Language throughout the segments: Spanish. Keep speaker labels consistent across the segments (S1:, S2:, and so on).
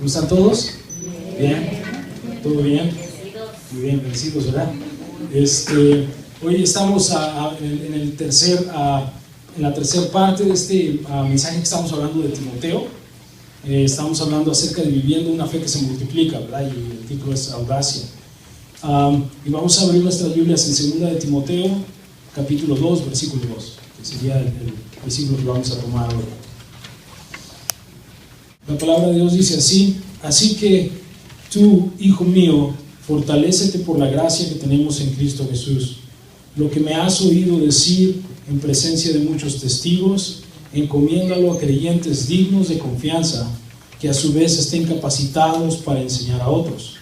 S1: ¿Cómo están todos? ¿Bien? ¿Todo bien? Muy bien, bendecidos, ¿verdad? Hoy estamos en la tercera parte de este mensaje que estamos hablando de Timoteo. Estamos hablando acerca de viviendo una fe que se multiplica, ¿verdad? Y el título es Audacia. Y vamos a abrir nuestras Biblias en 2 de Timoteo, capítulo 2, versículo 2, que sería el versículo que vamos a tomar hoy. La palabra de Dios dice así: así que tú, hijo mío, fortalécete por la gracia que tenemos en Cristo Jesús. Lo que me has oído decir en presencia de muchos testigos, encomiéndalo a creyentes dignos de confianza, que a su vez estén capacitados para enseñar a otros.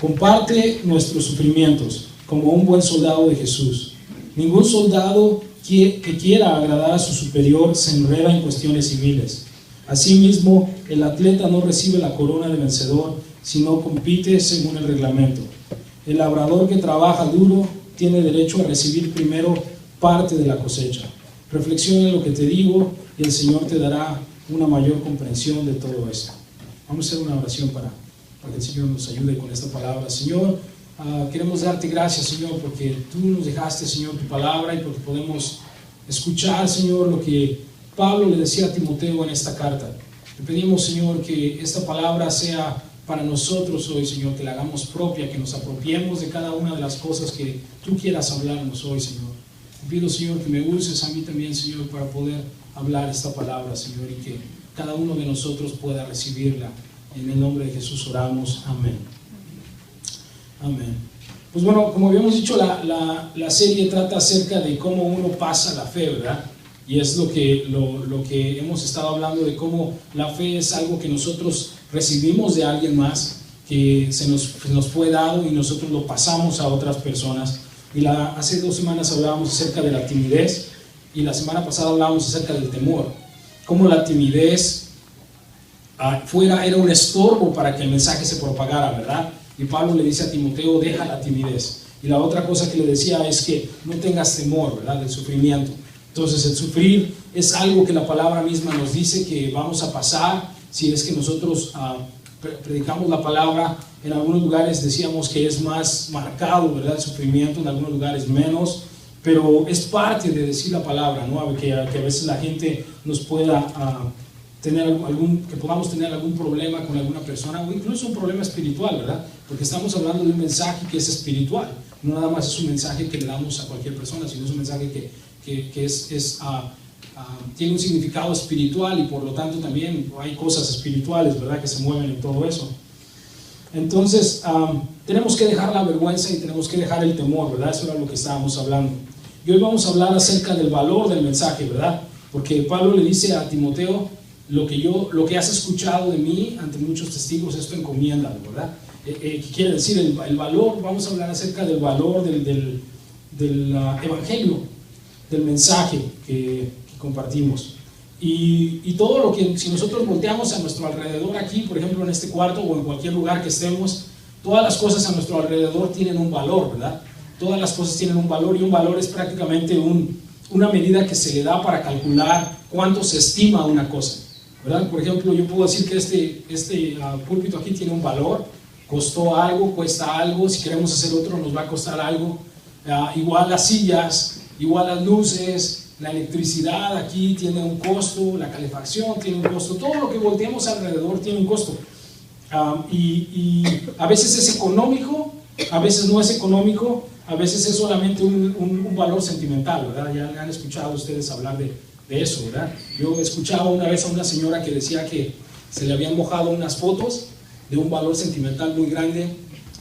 S1: Comparte nuestros sufrimientos como un buen soldado de Jesús. Ningún soldado que quiera agradar a su superior se enreda en cuestiones civiles. Asimismo, el atleta no recibe la corona de vencedor, sino compite según el reglamento. El labrador que trabaja duro tiene derecho a recibir primero parte de la cosecha. Reflexiona en lo que te digo y el Señor te dará una mayor comprensión de todo esto. Vamos a hacer una oración para que el Señor nos ayude con esta palabra. Señor, queremos darte gracias, Señor, porque tú nos dejaste, Señor, tu palabra, y porque podemos escuchar, Señor, lo que Pablo le decía a Timoteo en esta carta. Te pedimos, Señor, que esta palabra sea para nosotros hoy, Señor, que la hagamos propia, que nos apropiemos de cada una de las cosas que tú quieras hablarnos hoy, Señor. Te pido, Señor, que me uses a mí también, Señor, para poder hablar esta palabra, Señor, y que cada uno de nosotros pueda recibirla. En el nombre de Jesús oramos. Amén. Amén. Pues bueno, como habíamos dicho, la serie trata acerca de cómo uno pasa la fe, ¿verdad? Y es lo que hemos estado hablando, de cómo la fe es algo que nosotros recibimos de alguien más, que se nos fue dado y nosotros lo pasamos a otras personas. Y hace 2 semanas hablábamos acerca de la timidez, y la semana pasada hablábamos acerca del temor. Cómo la timidez era un estorbo para que el mensaje se propagara, ¿verdad? Y Pablo le dice a Timoteo: deja la timidez. Y la otra cosa que le decía es que no tengas temor, ¿verdad?, del sufrimiento. Entonces, el sufrir es algo que la palabra misma nos dice que vamos a pasar si es que nosotros predicamos la palabra. En algunos lugares decíamos que es más marcado, ¿verdad?, el sufrimiento, en algunos lugares menos, pero es parte de decir la palabra, ¿no? Que a veces la gente nos pueda que podamos tener algún problema con alguna persona, o incluso un problema espiritual, ¿verdad? Porque estamos hablando de un mensaje que es espiritual, no nada más es un mensaje que le damos a cualquier persona, sino es un mensaje que tiene un significado espiritual, y por lo tanto también hay cosas espirituales, ¿verdad?, que se mueven en todo eso. Entonces, tenemos que dejar la vergüenza y tenemos que dejar el temor, ¿verdad? Eso era lo que estábamos hablando. Y hoy vamos a hablar acerca del valor del mensaje, ¿verdad? Porque Pablo le dice a Timoteo: lo que has escuchado de mí ante muchos testigos, esto encomiéndalo, ¿verdad? ¿Qué quiere decir el valor? Vamos a hablar acerca del valor del evangelio, del mensaje que compartimos. Y todo lo que, si nosotros volteamos a nuestro alrededor aquí, por ejemplo en este cuarto o en cualquier lugar que estemos, todas las cosas a nuestro alrededor tienen un valor, ¿verdad? Todas las cosas tienen un valor, y un valor es prácticamente una medida que se le da para calcular cuánto se estima una cosa, ¿verdad? Por ejemplo, yo puedo decir que este púlpito aquí tiene un valor, costó algo, cuesta algo, si queremos hacer otro nos va a costar algo. Igual las sillas, igual las luces, la electricidad aquí tiene un costo, la calefacción tiene un costo, todo lo que volteemos alrededor tiene un costo. Y a veces es económico, a veces no es económico, a veces es solamente un valor sentimental, ¿verdad? Ya han escuchado ustedes hablar de eso, ¿verdad? Yo escuchaba una vez a una señora que decía que se le habían mojado unas fotos de un valor sentimental muy grande,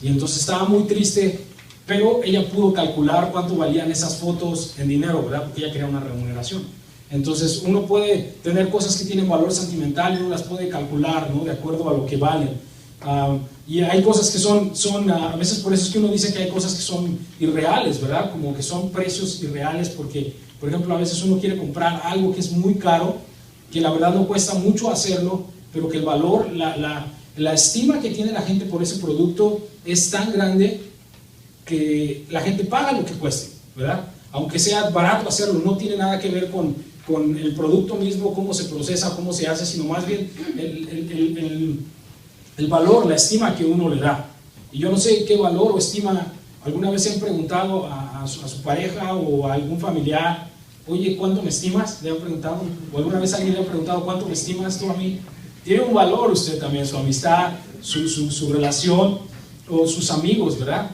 S1: y entonces estaba muy triste, pero ella pudo calcular cuánto valían esas fotos en dinero, ¿verdad? Porque ella quería una remuneración. Entonces uno puede tener cosas que tienen valor sentimental y uno las puede calcular, ¿no?, de acuerdo a lo que valen. Y hay cosas que son a veces, por eso es que uno dice que hay cosas que son irreales, ¿verdad? Como que son precios irreales, porque, por ejemplo, a veces uno quiere comprar algo que es muy caro, que la verdad no cuesta mucho hacerlo, pero que el valor, la estima que tiene la gente por ese producto es tan grande que la gente paga lo que cueste, ¿verdad? Aunque sea barato hacerlo, no tiene nada que ver con el producto mismo, cómo se procesa, cómo se hace, sino más bien el valor, la estima que uno le da. Y yo no sé qué valor o estima, alguna vez se han preguntado a su pareja o a algún familiar, oye, ¿cuánto me estimas? Le han preguntado, o alguna vez alguien le ha preguntado, ¿cuánto me estimas tú a mí? Tiene un valor usted también, su amistad, su relación, o sus amigos, ¿verdad?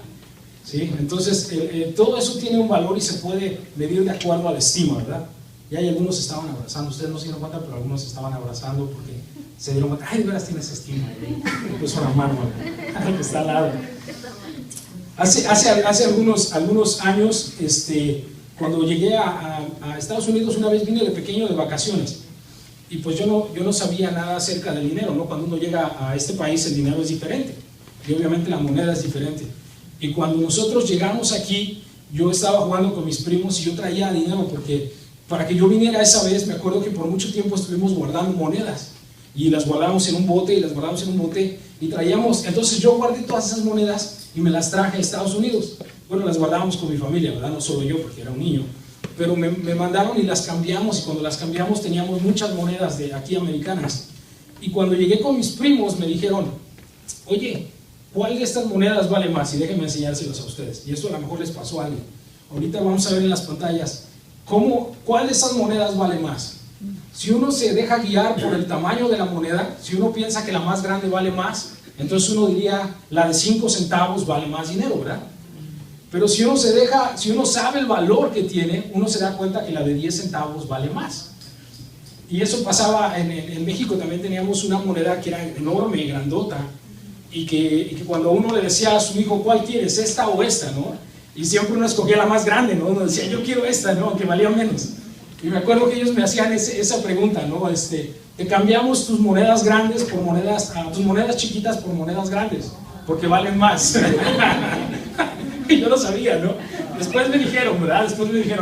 S1: ¿Sí? Entonces, todo eso tiene un valor y se puede medir de acuerdo a la estima, ¿verdad? Y hay algunos estaban abrazando, ustedes no se dieron cuenta, pero algunos estaban abrazando porque se dieron cuenta, ay, de veras tienes estima, y puso la mano al que está al lado. Hace algunos años, cuando llegué a Estados Unidos, una vez vine de pequeño de vacaciones, y pues yo no sabía nada acerca del dinero, ¿no? Cuando uno llega a este país el dinero es diferente, y obviamente la moneda es diferente. Y cuando nosotros llegamos aquí, yo estaba jugando con mis primos y yo traía dinero porque para que yo viniera esa vez, me acuerdo que por mucho tiempo estuvimos guardando monedas y las guardamos en un bote y las guardamos en un bote y traíamos, entonces yo guardé todas esas monedas y me las traje a Estados Unidos. Bueno, las guardábamos con mi familia, ¿verdad? No solo yo porque era un niño, pero me mandaron y las cambiamos, y cuando las cambiamos teníamos muchas monedas de aquí americanas. Y cuando llegué con mis primos me dijeron, oye, ¿cuál de estas monedas vale más? Y déjenme enseñárselos a ustedes. Y esto a lo mejor les pasó a alguien. Ahorita vamos a ver en las pantallas cuál de esas monedas vale más. Si uno se deja guiar por el tamaño de la moneda, si uno piensa que la más grande vale más, entonces uno diría la de 5 centavos vale más dinero, ¿verdad? Pero si uno sabe el valor que tiene, uno se da cuenta que la de 10 centavos vale más. Y eso pasaba en México. También teníamos una moneda que era enorme, grandota, y que cuando uno le decía a su hijo, ¿cuál quieres, esta o esta, no? Y siempre uno escogía la más grande, ¿no? Uno decía, yo quiero esta, ¿no? Aunque valía menos. Y me acuerdo que ellos me hacían esa pregunta, ¿no? Te cambiamos tus monedas grandes por tus monedas chiquitas por monedas grandes, porque valen más. Y yo lo sabía, ¿no? Después me dijeron, ¿verdad?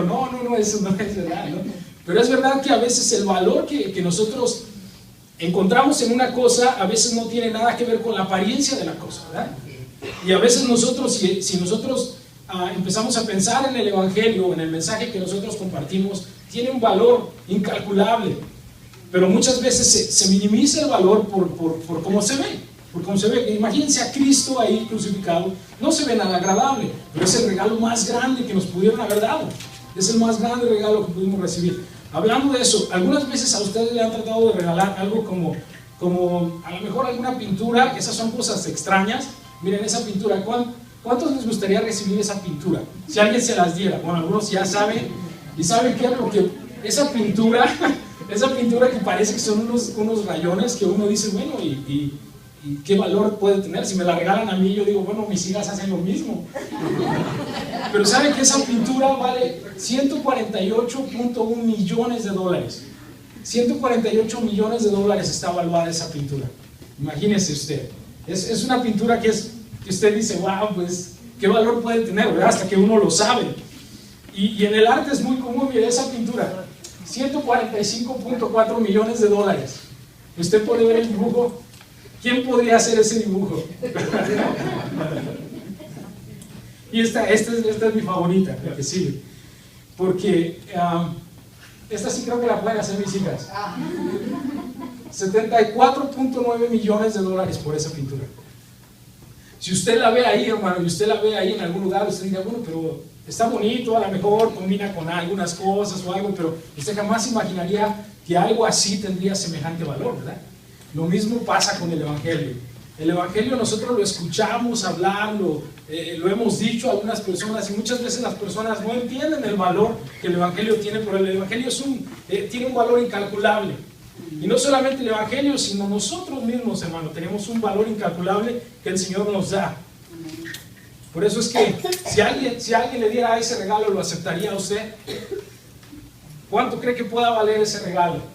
S1: No, eso no es verdad, ¿no? Pero es verdad que a veces el valor que nosotros encontramos en una cosa, a veces no tiene nada que ver con la apariencia de la cosa, ¿verdad? Y a veces nosotros, si nosotros empezamos a pensar en el Evangelio, en el mensaje que nosotros compartimos, tiene un valor incalculable, pero muchas veces se minimiza el valor por cómo se ve. Por cómo se ve. Imagínense a Cristo ahí crucificado, no se ve nada agradable, pero es el regalo más grande que nos pudieron haber dado. Es el más grande regalo que pudimos recibir. Hablando de eso, algunas veces a ustedes le han tratado de regalar algo como a lo mejor alguna pintura, esas son cosas extrañas. Miren esa pintura, ¿cuántos les gustaría recibir esa pintura? Si alguien se las diera, bueno, algunos ya saben, y ¿saben qué? Porque esa pintura que parece que son unos rayones que uno dice, bueno, ¿y qué valor puede tener? Si me la regalan a mí, yo digo, bueno, mis hijas hacen lo mismo. Pero ¿saben que esa pintura vale 148.1 millones de dólares? 148 millones de dólares está evaluada esa pintura. Imagínese usted. Es una pintura que usted dice, wow, pues, ¿qué valor puede tener? ¿Verdad? Hasta que uno lo sabe. Y en el arte es muy común, mire, esa pintura, 145.4 millones de dólares. Usted puede ver el dibujo. ¿Quién podría hacer ese dibujo? Y esta es mi favorita, la que sigue. Porque esta sí creo que la pueden hacer mis hijas. 74.9 millones de dólares por esa pintura. Si usted la ve ahí, hermano, y usted la ve ahí en algún lugar, usted dirá, bueno, pero está bonito, a lo mejor combina con algunas cosas o algo, pero usted jamás imaginaría que algo así tendría semejante valor, ¿verdad? Lo mismo pasa con el Evangelio. El Evangelio nosotros lo escuchamos hablar, lo hemos dicho a algunas personas, y muchas veces las personas no entienden el valor que el Evangelio tiene, pero el Evangelio tiene un valor incalculable. Y no solamente el Evangelio, sino nosotros mismos, hermano, tenemos un valor incalculable que el Señor nos da. Por eso es que si alguien le diera ese regalo, ¿lo aceptaría usted? ¿Cuánto cree que pueda valer ese regalo?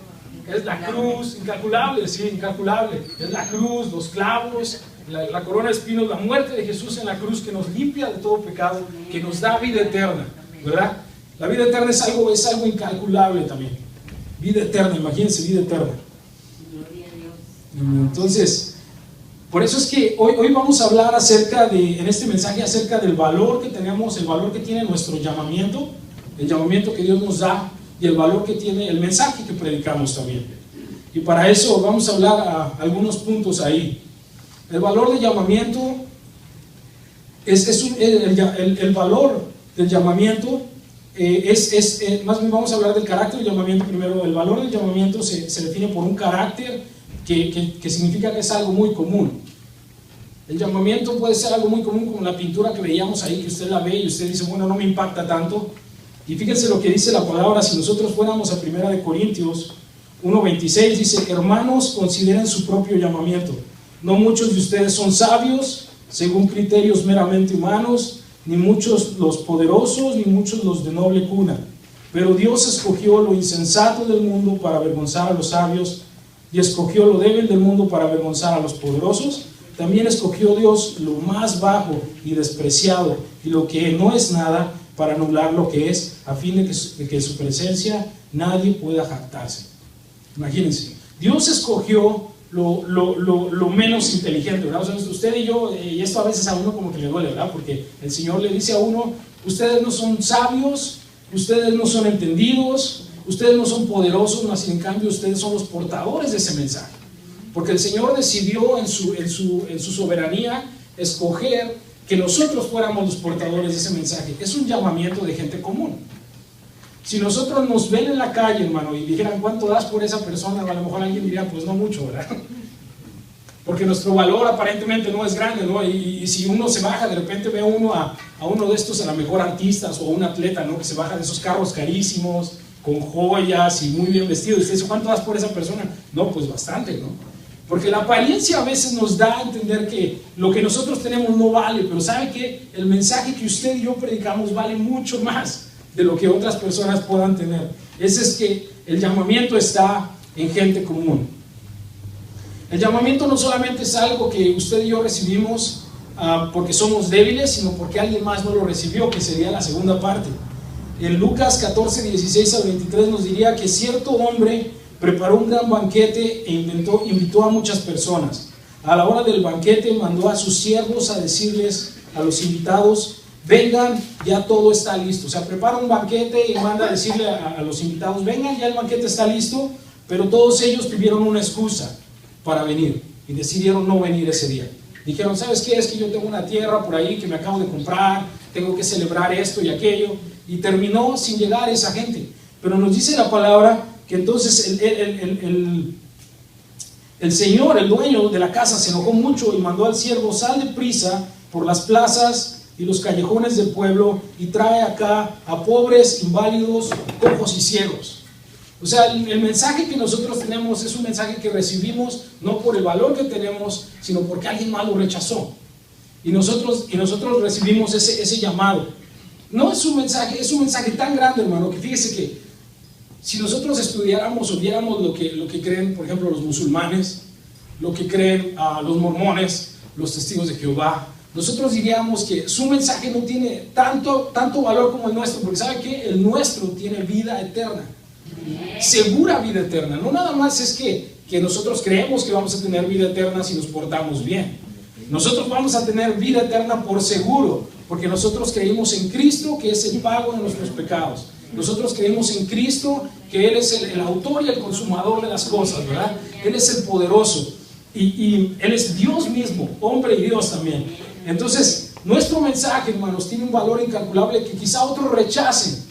S1: Es la cruz, incalculable, sí, incalculable. Es la cruz, los clavos, la corona de espinos, la muerte de Jesús en la cruz que nos limpia de todo pecado, que nos da vida eterna, ¿verdad? La vida eterna es algo incalculable también. Vida eterna, imagínense, vida eterna. Entonces, por eso es que hoy vamos a hablar en este mensaje acerca del valor que tenemos, el valor que tiene nuestro llamamiento, el llamamiento que Dios nos da, y el valor que tiene el mensaje que predicamos también. Y para eso vamos a hablar a algunos puntos ahí. El valor del llamamiento el valor del llamamiento más bien vamos a hablar del carácter del llamamiento primero. El valor del llamamiento se define por un carácter que significa que es algo muy común. El llamamiento puede ser algo muy común, como la pintura que veíamos ahí, que usted la ve y usted dice, bueno, no me impacta tanto. Y fíjense lo que dice la palabra. Si nosotros fuéramos a 1 Corintios 1:26, dice: hermanos, consideren su propio llamamiento. No muchos de ustedes son sabios según criterios meramente humanos, ni muchos los poderosos, ni muchos los de noble cuna. Pero Dios escogió lo insensato del mundo para avergonzar a los sabios, y escogió lo débil del mundo para avergonzar a los poderosos. También escogió Dios lo más bajo y despreciado, y lo que no es nada, para anular lo que es, a fin de que en su presencia nadie pueda jactarse. Imagínense, Dios escogió lo menos inteligente, ¿verdad? O sea, usted y yo, y esto a veces a uno como que le duele, ¿verdad? Porque el Señor le dice a uno: ustedes no son sabios, ustedes no son entendidos, ustedes no son poderosos, mas en cambio ustedes son los portadores de ese mensaje. Porque el Señor decidió en su soberanía escoger que nosotros fuéramos los portadores de ese mensaje. Es un llamamiento de gente común. Si nosotros nos ven en la calle, hermano, y dijeran cuánto das por esa persona, a lo mejor alguien diría, pues no mucho, ¿verdad? Porque nuestro valor aparentemente no es grande, ¿no? Y si uno se baja, de repente ve uno a uno de estos, a lo mejor artistas o un atleta, ¿no? Que se baja de esos carros carísimos, con joyas y muy bien vestido, y usted dice, ¿cuánto das por esa persona? No, pues bastante, ¿no? Porque la apariencia a veces nos da a entender que lo que nosotros tenemos no vale, pero ¿sabe qué? El mensaje que usted y yo predicamos vale mucho más de lo que otras personas puedan tener. Ese es que el llamamiento está en gente común. El llamamiento no solamente es algo que usted y yo recibimos porque somos débiles, sino porque alguien más no lo recibió, que sería la segunda parte. En Lucas 14:16-23 nos diría que cierto hombre preparó un gran banquete e invitó a muchas personas. A la hora del banquete mandó a sus siervos a decirles a los invitados: vengan, ya todo está listo. O sea, prepara un banquete y manda a decirle a los invitados: vengan, ya el banquete está listo. Pero todos ellos tuvieron una excusa para venir y decidieron no venir ese día. Dijeron: ¿sabes qué? Es que yo tengo una tierra por ahí que me acabo de comprar, tengo que celebrar esto y aquello. Y terminó sin llegar esa gente. Pero nos dice la palabra que entonces el señor, el dueño de la casa, se enojó mucho y mandó al siervo: sal deprisa por las plazas y los callejones del pueblo y trae acá a pobres, inválidos, cojos y ciegos. O sea, el mensaje que nosotros tenemos es un mensaje que recibimos no por el valor que tenemos, sino porque alguien más lo rechazó. Y nosotros recibimos ese llamado. No es un mensaje tan grande, hermano, que fíjese que si nosotros estudiáramos o viéramos lo que creen, por ejemplo, los musulmanes, lo que creen los mormones, los testigos de Jehová, nosotros diríamos que su mensaje no tiene tanto valor como el nuestro, porque ¿sabe qué? El nuestro tiene vida eterna, segura vida eterna. No nada más es que nosotros creemos que vamos a tener vida eterna si nos portamos bien. Nosotros vamos a tener vida eterna por seguro, porque nosotros creímos en Cristo, que es el pago de nuestros pecados. Nosotros creemos en Cristo, que Él es el autor y el consumador de las cosas, ¿verdad? Él es el poderoso y Él es Dios mismo, hombre y Dios también. Entonces, nuestro mensaje, hermanos, tiene un valor incalculable que quizá otros rechacen,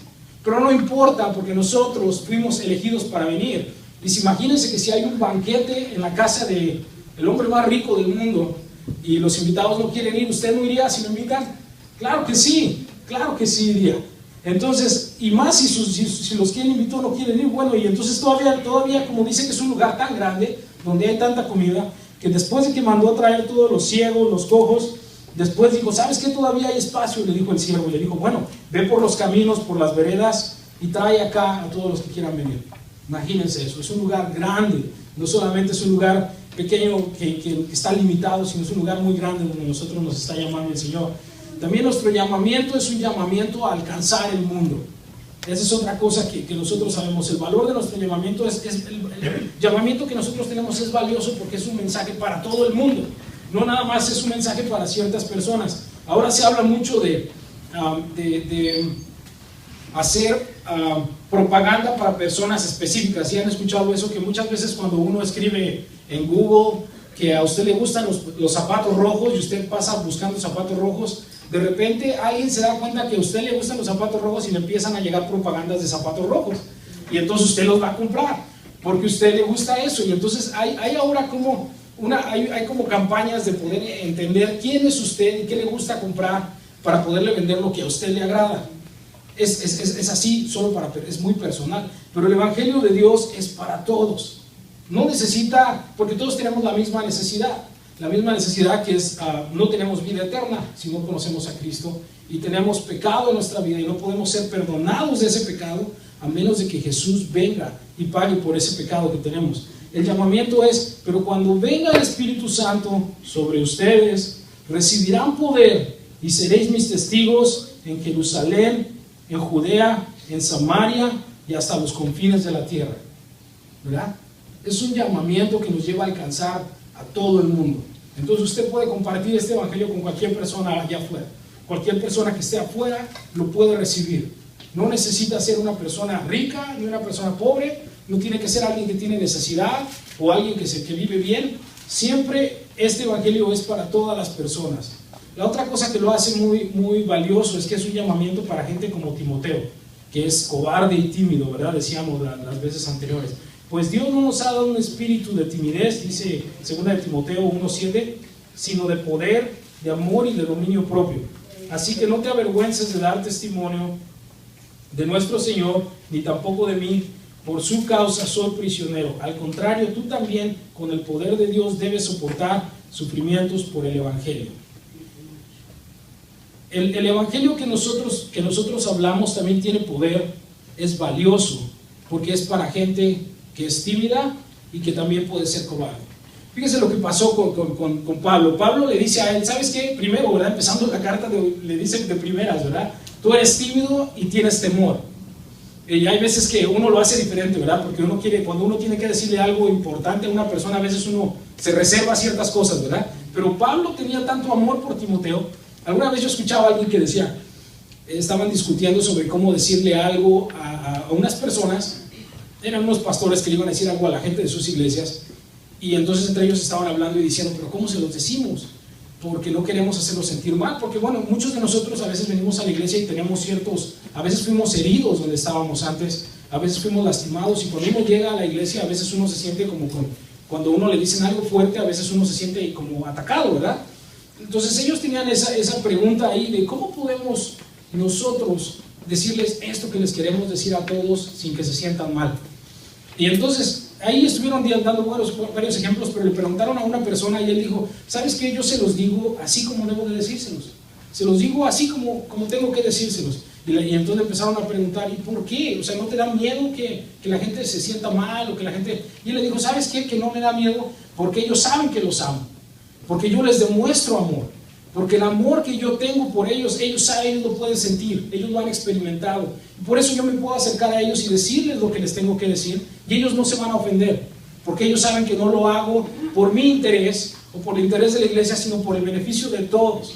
S1: pero no importa, porque nosotros fuimos elegidos para venir. Y imagínense que si hay un banquete en la casa del hombre más rico del mundo y los invitados no quieren ir, ¿usted no iría si lo invitan? Claro que sí iría. Entonces, y más si los quieren invitar no quieren ir, bueno, y entonces todavía como dice que es un lugar tan grande, donde hay tanta comida, que después de que mandó a traer todos los ciegos, los cojos, después dijo: ¿sabes qué? Todavía hay espacio, le dijo el siervo, le dijo: bueno, ve por los caminos, por las veredas, y trae acá a todos los que quieran venir. Imagínense eso, es un lugar grande, no solamente es un lugar pequeño que está limitado, sino es un lugar muy grande donde nosotros nos está llamando el Señor. También nuestro llamamiento es un llamamiento a alcanzar el mundo. Esa es otra cosa que nosotros sabemos. El valor de nuestro llamamiento el llamamiento que nosotros tenemos es valioso porque es un mensaje para todo el mundo. No nada más es un mensaje para ciertas personas. Ahora se habla mucho de hacer propaganda para personas específicas. ¿Sí han escuchado eso? Que muchas veces cuando uno escribe en Google que a usted le gustan los zapatos rojos y usted pasa buscando zapatos rojos. De repente alguien se da cuenta que a usted le gustan los zapatos rojos y le empiezan a llegar propagandas de zapatos rojos. Y entonces usted los va a comprar, porque a usted le gusta eso. Y entonces hay ahora como hay como campañas de poder entender quién es usted y qué le gusta comprar para poderle vender lo que a usted le agrada. Es así, es muy personal. Pero el Evangelio de Dios es para todos. No necesita, porque todos tenemos la misma necesidad. La misma necesidad que es, no tenemos vida eterna si no conocemos a Cristo, y tenemos pecado en nuestra vida y no podemos ser perdonados de ese pecado a menos de que Jesús venga y pague por ese pecado que tenemos. El llamamiento es, pero cuando venga el Espíritu Santo sobre ustedes, recibirán poder y seréis mis testigos en Jerusalén, en Judea, en Samaria y hasta los confines de la tierra. ¿Verdad? Es un llamamiento que nos lleva a alcanzar a todo el mundo. Entonces usted puede compartir este evangelio con cualquier persona allá afuera. Cualquier persona que esté afuera lo puede recibir. No necesita ser una persona rica ni una persona pobre. No tiene que ser alguien que tiene necesidad o alguien que vive bien. Siempre este evangelio es para todas las personas. La otra cosa que lo hace muy, muy valioso es que es un llamamiento para gente como Timoteo, que es cobarde y tímido, ¿verdad? Decíamos las veces anteriores. Pues Dios no nos ha dado un espíritu de timidez, dice 2 de Timoteo 1:7, sino de poder, de amor y de dominio propio. Así que no te avergüences de dar testimonio de nuestro Señor, ni tampoco de mí. Por su causa soy prisionero. Al contrario, tú también, con el poder de Dios, debes soportar sufrimientos por el Evangelio. El Evangelio que nosotros hablamos también tiene poder, es valioso, porque es para gente que es tímida y que también puede ser cobarde. Fíjese lo que pasó con Pablo. Pablo le dice a él, ¿sabes qué? Primero, ¿verdad? Empezando la carta, le dice de primeras, ¿verdad? Tú eres tímido y tienes temor. Y hay veces que uno lo hace diferente, ¿verdad? Porque cuando uno tiene que decirle algo importante a una persona, a veces uno se reserva ciertas cosas, ¿verdad? Pero Pablo tenía tanto amor por Timoteo. Alguna vez yo escuchaba a alguien que decía, estaban discutiendo sobre cómo decirle algo a unas personas. Eran unos pastores que le iban a decir algo a la gente de sus iglesias, y entonces entre ellos estaban hablando y diciendo, pero ¿cómo se los decimos? Porque no queremos hacerlos sentir mal, porque bueno, muchos de nosotros a veces venimos a la iglesia y tenemos a veces fuimos heridos donde estábamos antes, a veces fuimos lastimados, y cuando uno llega a la iglesia a veces uno se siente como cuando uno le dicen algo fuerte, a veces uno se siente como atacado, ¿verdad? Entonces ellos tenían esa pregunta ahí de cómo podemos nosotros decirles esto que les queremos decir a todos sin que se sientan mal. Y entonces ahí estuvieron dando varios ejemplos, pero le preguntaron a una persona y él dijo, ¿sabes qué? Yo se los digo así como debo de decírselos. Se los digo así como tengo que decírselos. Y entonces empezaron a preguntar, ¿y por qué? O sea, ¿no te da miedo que la gente se sienta mal? O que la gente... Y él le dijo, ¿sabes qué? Que no me da miedo porque ellos saben que los amo. Porque yo les demuestro amor. Porque el amor que yo tengo por ellos, ellos saben, ellos lo pueden sentir, ellos lo han experimentado. Y por eso yo me puedo acercar a ellos y decirles lo que les tengo que decir, y ellos no se van a ofender, porque ellos saben que no lo hago por mi interés o por el interés de la iglesia, sino por el beneficio de todos.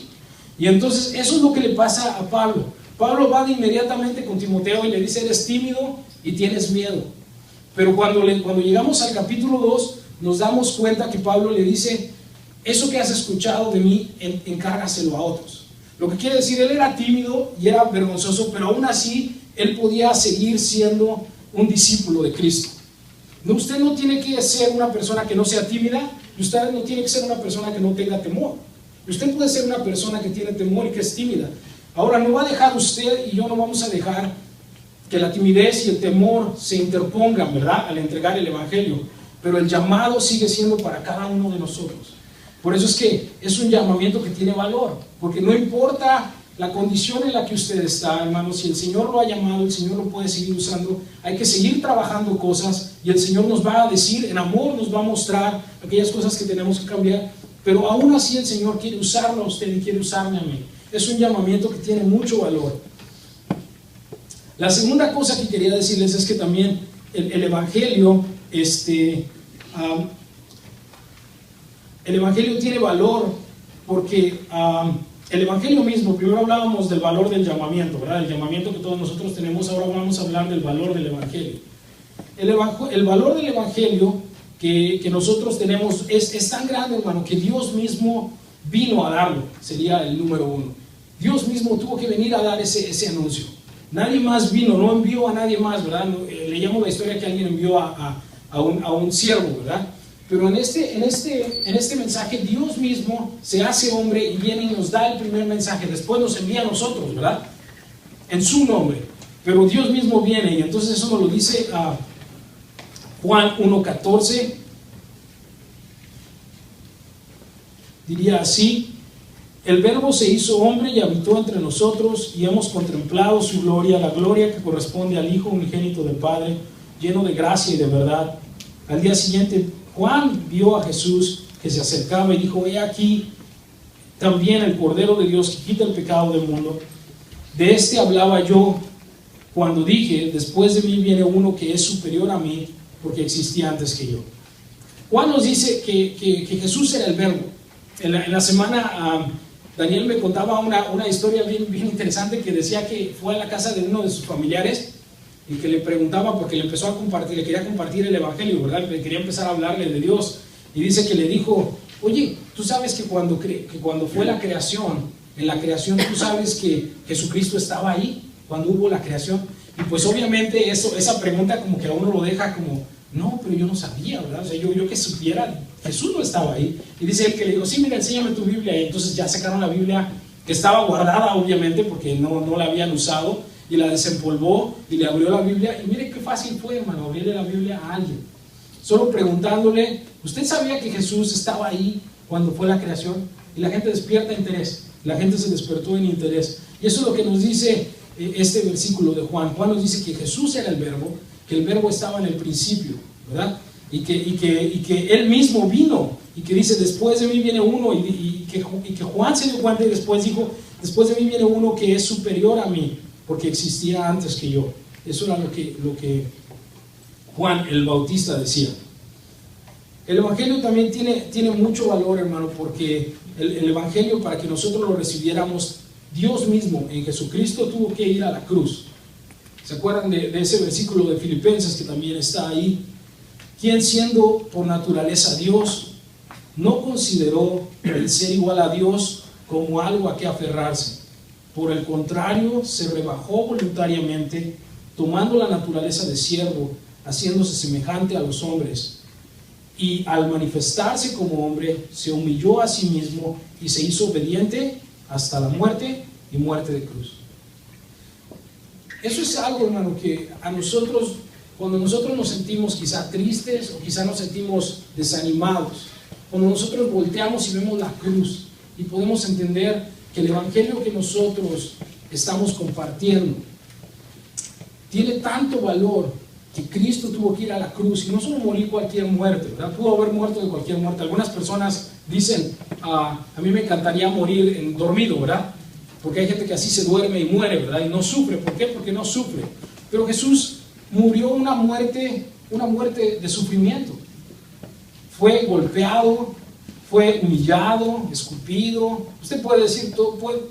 S1: Y entonces eso es lo que le pasa a Pablo. Pablo va inmediatamente con Timoteo y le dice, eres tímido y tienes miedo. Pero cuando llegamos al capítulo 2, nos damos cuenta que Pablo le dice, eso que has escuchado de mí, encárgaselo a otros. Lo que quiere decir, él era tímido y era vergonzoso, pero aún así, él podía seguir siendo un discípulo de Cristo. No, usted no tiene que ser una persona que no sea tímida, y usted no tiene que ser una persona que no tenga temor. Usted puede ser una persona que tiene temor y que es tímida. Ahora, no va a dejar usted y yo no vamos a dejar que la timidez y el temor se interpongan, ¿verdad?, al entregar el Evangelio. Pero el llamado sigue siendo para cada uno de nosotros. Por eso es que es un llamamiento que tiene valor, porque no importa la condición en la que usted está, hermano, si el Señor lo ha llamado, el Señor lo puede seguir usando, hay que seguir trabajando cosas, y el Señor nos va a decir, en amor nos va a mostrar aquellas cosas que tenemos que cambiar, pero aún así el Señor quiere usarlo a usted y quiere usarme a mí. Es un llamamiento que tiene mucho valor. La segunda cosa que quería decirles es que también el Evangelio, el Evangelio tiene valor porque el Evangelio mismo, primero hablábamos del valor del llamamiento, ¿verdad? El llamamiento que todos nosotros tenemos, ahora vamos a hablar del valor del Evangelio. El valor del Evangelio que nosotros tenemos es tan grande, hermano, que Dios mismo vino a darlo, sería el número 1. Dios mismo tuvo que venir a dar ese anuncio. Nadie más vino, no envió a nadie más, ¿verdad? Leíamos la historia que alguien envió a un siervo, ¿verdad? Pero en este mensaje Dios mismo se hace hombre y viene y nos da el primer mensaje. Después nos envía a nosotros, ¿verdad? En su nombre. Pero Dios mismo viene, y entonces eso nos lo dice Juan 1:14. Diría así: el Verbo se hizo hombre y habitó entre nosotros, y hemos contemplado su gloria, la gloria que corresponde al Hijo unigénito del Padre, lleno de gracia y de verdad. Al día siguiente Juan vio a Jesús que se acercaba y dijo: he aquí también el Cordero de Dios que quita el pecado del mundo. De este hablaba yo cuando dije: después de mí viene uno que es superior a mí, porque existía antes que yo. Juan nos dice que Jesús era el Verbo. En la semana Daniel me contaba una historia bien interesante, que decía que fue a la casa de uno de sus familiares y que le preguntaba, porque le empezó a compartir, le quería compartir el evangelio, ¿verdad? Le quería empezar a hablarle de Dios, y dice que le dijo: oye, tú sabes que cuando fue la creación, en la creación tú sabes que Jesucristo estaba ahí, cuando hubo la creación. Y pues obviamente esa pregunta como que a uno lo deja como: no, pero yo no sabía, ¿verdad? O sea, yo que supiera, Jesús no estaba ahí. Y dice él que le dijo: sí, mira, enséñame tu Biblia. Y entonces ya sacaron la Biblia, que estaba guardada obviamente porque no la habían usado, y la desempolvó y le abrió la Biblia. Y mire qué fácil fue, hermano, abrirle la Biblia a alguien, solo preguntándole: ¿usted sabía que Jesús estaba ahí cuando fue la creación? Y la gente despierta interés, la gente se despertó en interés. Y eso es lo que nos dice este versículo de Juan. Juan nos dice que Jesús era el Verbo, que el Verbo estaba en el principio, ¿verdad? Y que Él mismo vino, y que dice: después de mí viene uno, y que Juan se dio cuenta y después dijo: después de mí viene uno que es superior a mí, porque existía antes que yo. Eso era lo que Juan el Bautista decía. El Evangelio también tiene mucho valor, hermano, porque el Evangelio, para que nosotros lo recibiéramos, Dios mismo en Jesucristo tuvo que ir a la cruz. ¿Se acuerdan de ese versículo de Filipenses que también está ahí? Quien, siendo por naturaleza Dios, no consideró el ser igual a Dios como algo a que aferrarse. Por el contrario, se rebajó voluntariamente, tomando la naturaleza de siervo, haciéndose semejante a los hombres. Y al manifestarse como hombre, se humilló a sí mismo y se hizo obediente hasta la muerte, y muerte de cruz. Eso es algo, hermano, que a nosotros, cuando nosotros nos sentimos quizá tristes o quizá nos sentimos desanimados, cuando nosotros volteamos y vemos la cruz y podemos entender que el Evangelio que nosotros estamos compartiendo tiene tanto valor, que Cristo tuvo que ir a la cruz y no solo morir cualquier muerte, ¿verdad? Pudo haber muerto de cualquier muerte. Algunas personas dicen: a mí me encantaría morir dormido, ¿verdad? Porque hay gente que así se duerme y muere, ¿verdad? Y no sufre. ¿Por qué? Porque no sufre. Pero Jesús murió una muerte de sufrimiento. Fue golpeado, fue humillado, escupido. Usted puede decir,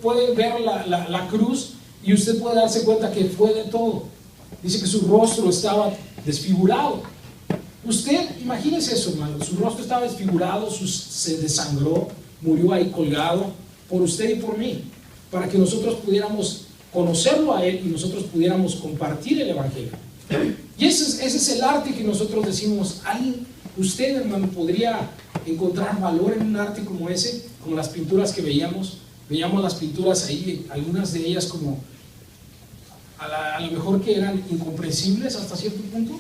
S1: puede ver la cruz y usted puede darse cuenta que fue de todo. Dice que su rostro estaba desfigurado. Usted, imagínese eso, hermano. Su rostro estaba desfigurado, se desangró, murió ahí colgado por usted y por mí, para que nosotros pudiéramos conocerlo a Él y nosotros pudiéramos compartir el Evangelio. Y ese es el arte que nosotros decimos: usted, hermano, podría encontrar valor en un arte como ese, como las pinturas que veíamos las pinturas ahí, algunas de ellas como a lo mejor que eran incomprensibles hasta cierto punto,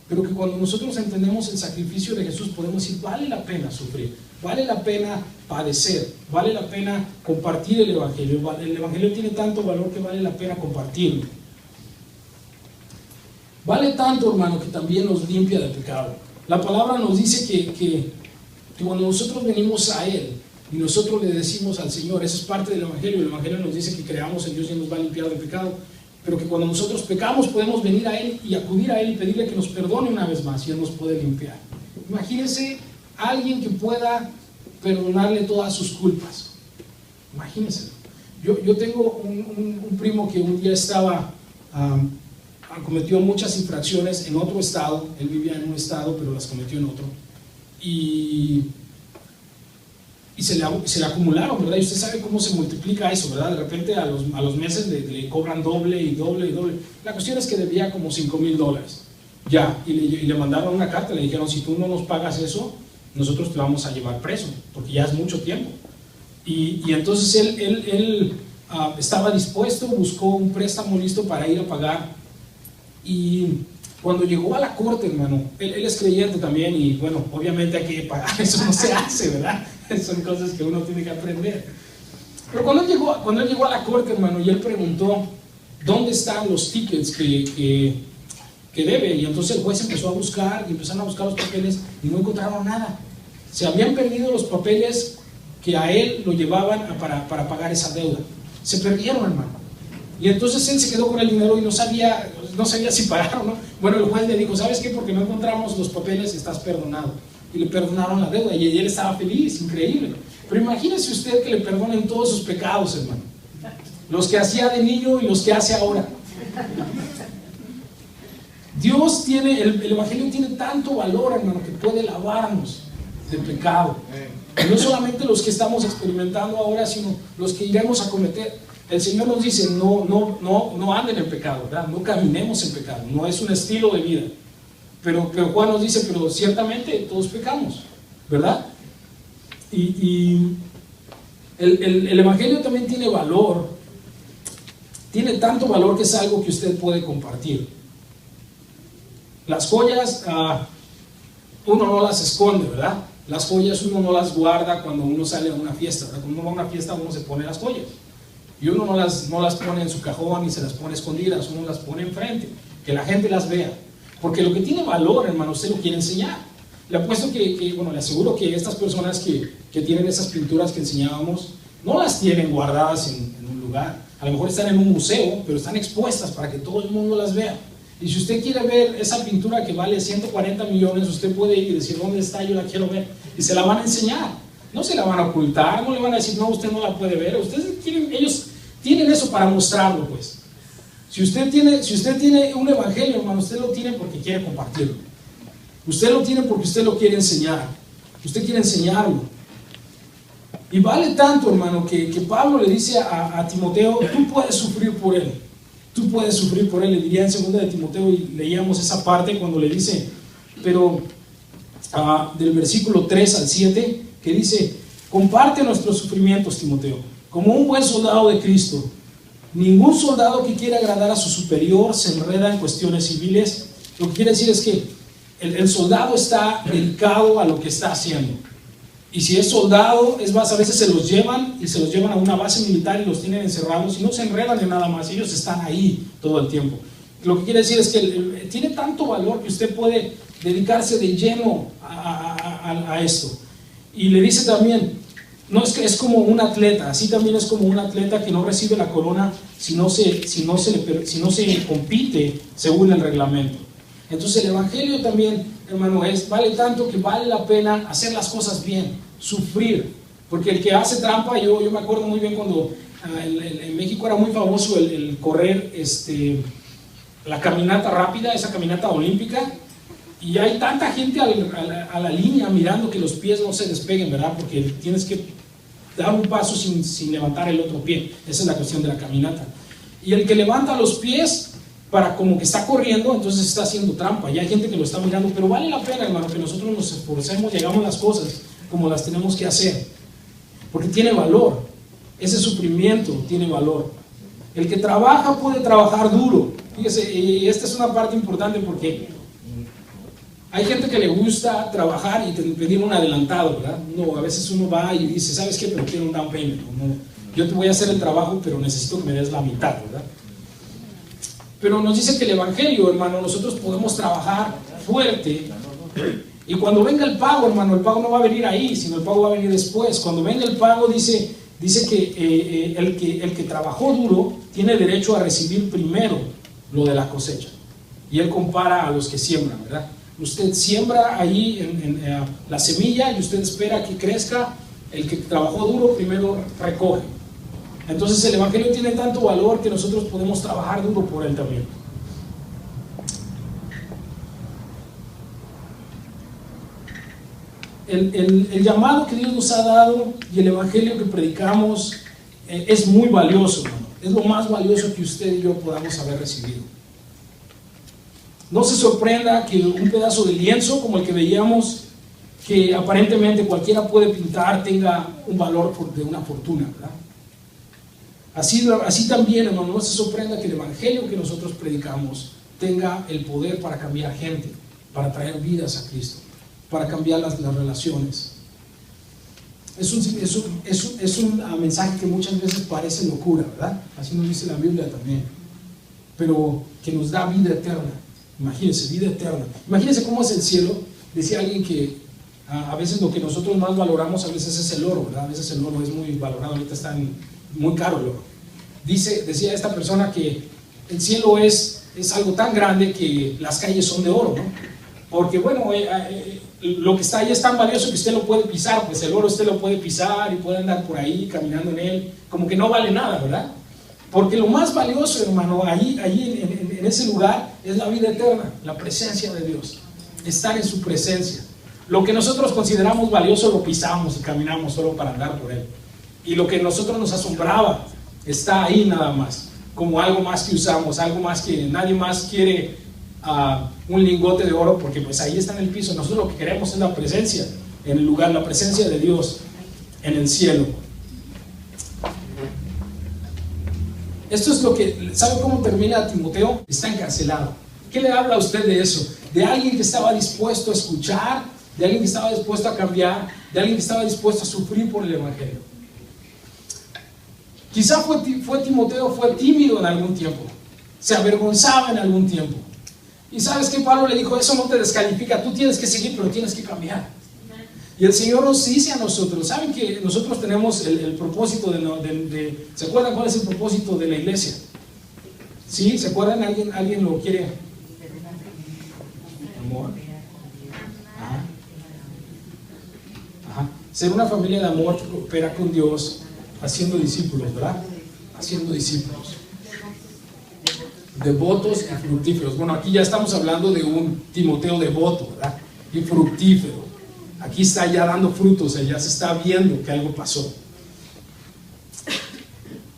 S1: pero que cuando nosotros entendemos el sacrificio de Jesús podemos decir: vale la pena sufrir, vale la pena padecer, vale la pena compartir el Evangelio. El Evangelio tiene tanto valor que vale la pena compartirlo. Vale tanto, hermano, que también nos limpia de pecado. La palabra nos dice que cuando nosotros venimos a Él y nosotros le decimos al Señor, eso es parte del Evangelio. El Evangelio nos dice que creamos en Dios y nos va a limpiar de pecado, pero que cuando nosotros pecamos podemos venir a Él y acudir a Él y pedirle que nos perdone una vez más, y Él nos puede limpiar. Imagínense alguien que pueda perdonarle todas sus culpas. Imagínense. Yo tengo un primo que un día estaba cometió muchas infracciones en otro estado. Él vivía en un estado, pero las cometió en otro. Y se le acumularon, ¿verdad? Y usted sabe cómo se multiplica eso, ¿verdad? De repente a los meses le cobran doble y doble y doble. La cuestión es que debía como $5,000. Ya, y le mandaron una carta, le dijeron, si tú no nos pagas eso, nosotros te vamos a llevar preso, porque ya es mucho tiempo. Y entonces él estaba dispuesto, buscó un préstamo listo para ir a pagar. Y cuando llegó a la corte, hermano, él es creyente también, y bueno, obviamente hay que pagar, eso no se hace, ¿verdad? Son cosas que uno tiene que aprender. Pero cuando él llegó a la corte, hermano, y él preguntó, ¿dónde están los tickets que debe? Y entonces el juez empezó a buscar, y empezaron a buscar los papeles, y no encontraron nada. Se habían perdido los papeles que a él lo llevaban para pagar esa deuda. Se perdieron, hermano. Y entonces él se quedó con el dinero y no sabía si pagar o no. Bueno, el juez le dijo, ¿sabes qué? Porque no encontramos los papeles, estás perdonado. Y le perdonaron la deuda, y él estaba feliz, increíble. Pero imagínese usted que le perdonen todos sus pecados, hermano. Los que hacía de niño y los que hace ahora. Dios tiene, el Evangelio tiene tanto valor, hermano, que puede lavarnos de pecado. Y no solamente los que estamos experimentando ahora, sino los que iremos a cometer. El Señor nos dice, no anden en pecado, ¿verdad? No caminemos en pecado, no es un estilo de vida. Pero Juan nos dice, pero ciertamente todos pecamos, ¿verdad? Y el Evangelio también tiene valor, tiene tanto valor que es algo que usted puede compartir. Las joyas, uno no las esconde, ¿verdad? Las joyas uno no las guarda cuando uno sale a una fiesta, ¿verdad? Cuando uno va a una fiesta uno se pone las joyas. Y uno no las pone en su cajón y se las pone escondidas, uno las pone enfrente, que la gente las vea. Porque lo que tiene valor, hermano, usted lo quiere enseñar. Le apuesto le aseguro que estas personas que tienen esas pinturas que enseñábamos, no las tienen guardadas en un lugar. A lo mejor están en un museo, pero están expuestas para que todo el mundo las vea. Y si usted quiere ver esa pintura que vale 140 millones, usted puede ir y decir, ¿dónde está? Yo la quiero ver. Y se la van a enseñar. No se la van a ocultar, no le van a decir, no, usted no la puede ver. Ellos tienen eso para mostrarlo, pues. Si usted tiene un evangelio, hermano, usted lo tiene porque quiere compartirlo. Usted lo tiene porque usted lo quiere enseñar. Usted quiere enseñarlo. Y vale tanto, hermano, que Pablo le dice a Timoteo, tú puedes sufrir por él. Tú puedes sufrir por él. Le diría en 2 de Timoteo, y leíamos esa parte cuando le dice, pero del versículo 3 al 7, que dice, comparte nuestros sufrimientos, Timoteo, como un buen soldado de Cristo. Ningún soldado que quiera agradar a su superior se enreda en cuestiones civiles. Lo que quiere decir es que el soldado está dedicado a lo que está haciendo. Y si es soldado, es más, a veces se los llevan a una base militar y los tienen encerrados y no se enredan en nada más, ellos están ahí todo el tiempo. Lo que quiere decir es que tiene tanto valor que usted puede dedicarse de lleno a esto. Y le dice también, no es que es como un atleta, así también es como un atleta que no recibe la corona si no se compite según el reglamento. Entonces el evangelio también, hermano, vale tanto que vale la pena hacer las cosas bien, sufrir, porque el que hace trampa, yo me acuerdo muy bien cuando en México era muy famoso el correr la caminata rápida, esa caminata olímpica, y hay tanta gente a la línea mirando que los pies no se despeguen, ¿verdad? Porque tienes que dar un paso sin levantar el otro pie. Esa es la cuestión de la caminata. Y el que levanta los pies para como que está corriendo, entonces está haciendo trampa. Y hay gente que lo está mirando, pero vale la pena, hermano, que nosotros nos esforcemos y hagamos las cosas como las tenemos que hacer. Porque tiene valor. Ese sufrimiento tiene valor. El que trabaja puede trabajar duro. Fíjese, y esta es una parte importante porque hay gente que le gusta trabajar y pedir un adelantado, ¿verdad? No, a veces uno va y dice, ¿sabes qué? Pero quiero un down payment. No, yo te voy a hacer el trabajo, pero necesito que me des la mitad, ¿verdad? Pero nos dice que el evangelio, hermano, nosotros podemos trabajar fuerte. Y cuando venga el pago, hermano, el pago no va a venir ahí, sino el pago va a venir después. Cuando venga el pago, dice que el que trabajó duro tiene derecho a recibir primero lo de la cosecha. Y él compara a los que siembran, ¿verdad? Usted siembra ahí en la semilla y usted espera que crezca. El que trabajó duro primero recoge. Entonces el evangelio tiene tanto valor que nosotros podemos trabajar duro por él también. el llamado que Dios nos ha dado y el evangelio que predicamos es muy valioso, hermano. Es lo más valioso que usted y yo podamos haber recibido. No se sorprenda que un pedazo de lienzo como el que veíamos, que aparentemente cualquiera puede pintar, tenga un valor de una fortuna, ¿verdad? Así también, hermano, no se sorprenda que el evangelio que nosotros predicamos tenga el poder para cambiar gente, para traer vidas a Cristo, para cambiar las relaciones. Es un mensaje que muchas veces parece locura, ¿verdad? Así nos dice la Biblia también, pero que nos da vida eterna. Imagínense, vida eterna. Imagínense cómo es el cielo. Decía alguien que a veces lo que nosotros más valoramos a veces es el oro, ¿verdad? A veces el oro es muy valorado, ahorita está muy caro el oro. Decía esta persona que el cielo es algo tan grande que las calles son de oro, ¿no? Porque bueno, lo que está ahí es tan valioso que usted lo puede pisar, pues el oro usted lo puede pisar y puede andar por ahí caminando en él, como que no vale nada, ¿verdad? Porque lo más valioso, hermano, ahí en ese lugar es la vida eterna, la presencia de Dios, estar en su presencia. Lo que nosotros consideramos valioso lo pisamos y caminamos solo para andar por él. Y lo que a nosotros nos asombraba está ahí nada más, como algo más que usamos, algo más que nadie más quiere, un lingote de oro, porque pues ahí está en el piso. Nosotros lo que queremos es la presencia en el lugar, la presencia de Dios en el cielo. Esto es lo que, ¿sabe cómo termina Timoteo? Está encarcelado. ¿Qué le habla a usted de eso? De alguien que estaba dispuesto a escuchar, de alguien que estaba dispuesto a cambiar, de alguien que estaba dispuesto a sufrir por el evangelio. Quizá Timoteo fue tímido en algún tiempo, se avergonzaba en algún tiempo. Y ¿sabes qué? Pablo le dijo, eso no te descalifica, tú tienes que seguir, pero tienes que cambiar. Y el Señor nos dice a nosotros, ¿saben que nosotros tenemos el propósito ¿se acuerdan cuál es el propósito de la iglesia? ¿Sí? ¿Se acuerdan? ¿Alguien lo quiere? Amor. Ajá. Ser una familia de amor que coopera con Dios, haciendo discípulos, ¿verdad? Haciendo discípulos. Devotos y fructíferos. Bueno, aquí ya estamos hablando de un Timoteo devoto, ¿verdad? Y fructífero. Aquí está ya dando frutos, ya se está viendo que algo pasó.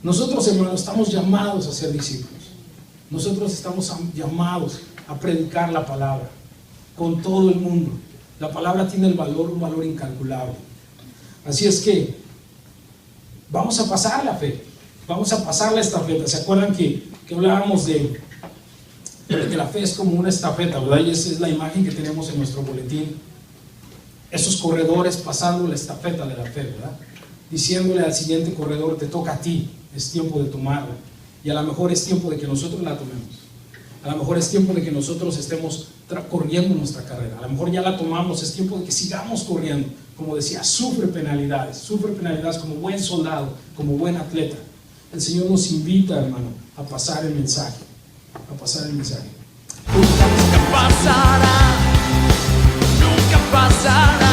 S1: Nosotros, hermanos, estamos llamados a ser discípulos. Nosotros estamos llamados a predicar la palabra con todo el mundo. La palabra tiene un valor incalculable. Así es que vamos a pasar la fe, vamos a pasar la estafeta. ¿Se acuerdan que hablábamos de que la fe es como una estafeta, ¿verdad? Y esa es la imagen que tenemos en nuestro boletín. Esos corredores pasando la estafeta de la fe, ¿verdad? Diciéndole al siguiente corredor, te toca a ti, es tiempo de tomarla. Y a lo mejor es tiempo de que nosotros la tomemos. A lo mejor es tiempo de que nosotros estemos corriendo nuestra carrera. A lo mejor ya la tomamos, es tiempo de que sigamos corriendo. Como decía, sufre penalidades como buen soldado, como buen atleta. El Señor nos invita, hermano, a pasar el mensaje. Nunca pasará, nunca pasará.